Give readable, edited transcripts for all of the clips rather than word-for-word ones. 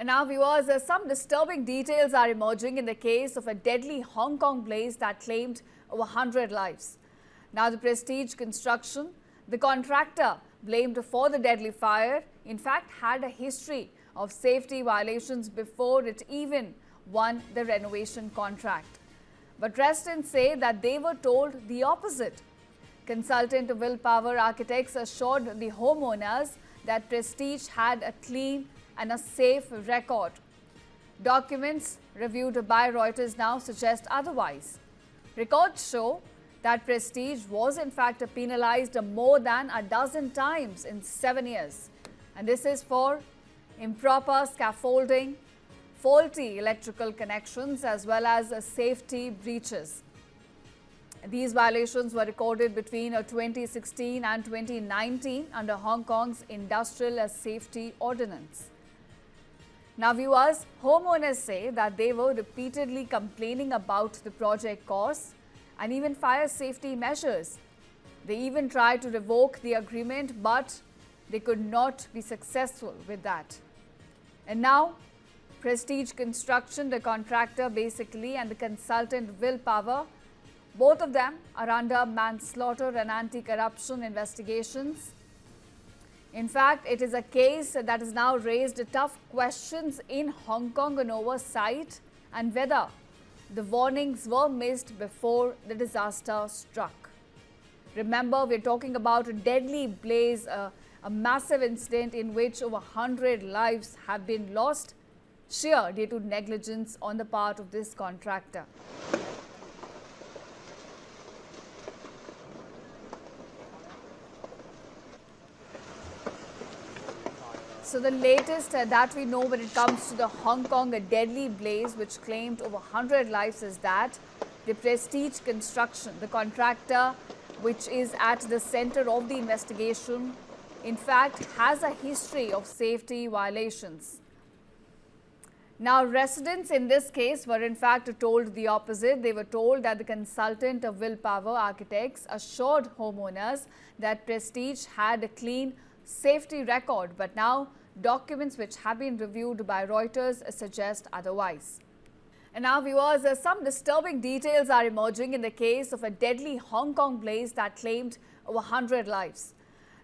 And now viewers, some disturbing details are emerging in the case of a deadly Hong Kong blaze that claimed over 100 lives. Now the Prestige Construction, the contractor blamed for the deadly fire, in fact had a history of safety violations before it even won the renovation contract. But residents say that they were told the opposite. Consultant Willpower Architects assured the homeowners that Prestige had a clean and a safe record. Documents reviewed by Reuters now suggest otherwise. Records show that Prestige was in fact penalized more than a dozen times in 7 years. And this is for improper scaffolding, faulty electrical connections as well as safety breaches. These violations were recorded between 2016 and 2019 under Hong Kong's Industrial Safety Ordinance. Now viewers, homeowners say that they were repeatedly complaining about the project costs and even fire safety measures. They even tried to revoke the agreement, but they could not be successful with that. And now, Prestige Construction, the contractor basically, and the consultant Willpower, both of them are under manslaughter and anti-corruption investigations. In fact, it is a case that has now raised tough questions in Hong Kong on oversight and whether the warnings were missed before the disaster struck. Remember, we're talking about a deadly blaze, a massive incident in which over 100 lives have been lost, sheer due to negligence on the part of this contractor. So the latest that we know when it comes to the Hong Kong deadly blaze which claimed over 100 lives is that the Prestige Construction, the contractor which is at the center of the investigation, in fact has a history of safety violations. Now residents in this case were in fact told the opposite. They were told that the consultant of Willpower Architects assured homeowners that Prestige had a clean safety record, but now documents which have been reviewed by Reuters suggest otherwise. And now viewers, some disturbing details are emerging in the case of a deadly Hong Kong blaze that claimed over 100 lives.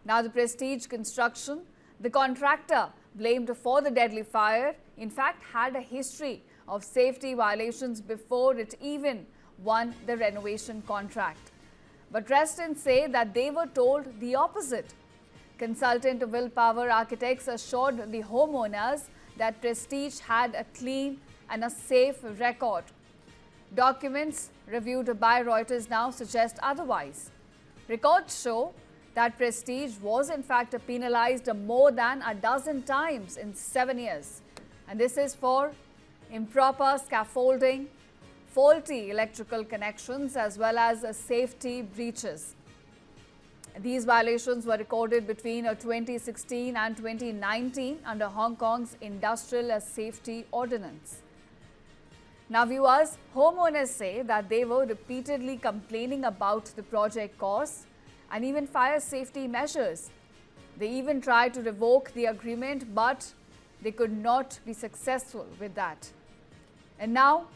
Now the Prestige Construction, the contractor blamed for the deadly fire, in fact had a history of safety violations before it even won the renovation contract. But residents say that they were told the opposite. Consultant Willpower Architects assured the homeowners that Prestige had a clean and a safe record. Documents reviewed by Reuters now suggest otherwise. Records show that Prestige was in fact penalized more than a dozen times in 7 years. And this is for improper scaffolding, faulty electrical connections as well as safety breaches. These violations were recorded between 2016 and 2019 under Hong Kong's Industrial Safety Ordinance. Now viewers, homeowners say that they were repeatedly complaining about the project costs and even fire safety measures. They even tried to revoke the agreement, but they could not be successful with that. And now,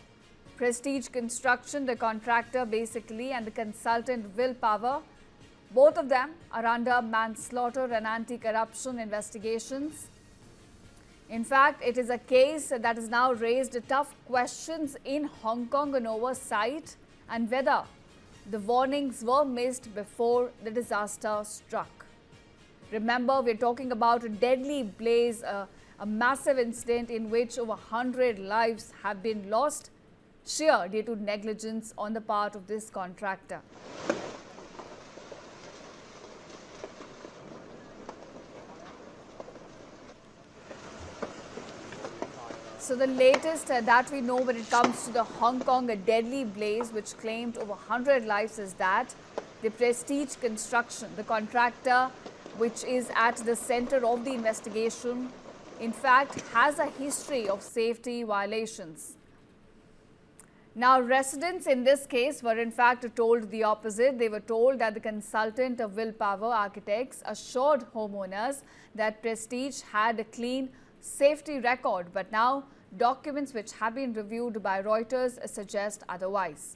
Prestige Construction, the contractor basically, and the consultant Willpower, both of them are under manslaughter and anti-corruption investigations. In fact, it is a case that has now raised tough questions in Hong Kong on oversight and whether the warnings were missed before the disaster struck. Remember, we're talking about a deadly blaze, a massive incident in which over 100 lives have been lost, sheer due to negligence on the part of this contractor. So the latest that we know when it comes to the Hong Kong deadly blaze which claimed over 100 lives is that the Prestige Construction, the contractor which is at the center of the investigation, in fact has a history of safety violations. Now residents in this case were in fact told the opposite. They were told that the consultant of Willpower Architects assured homeowners that Prestige had a clean safety record, but now documents which have been reviewed by Reuters suggest otherwise.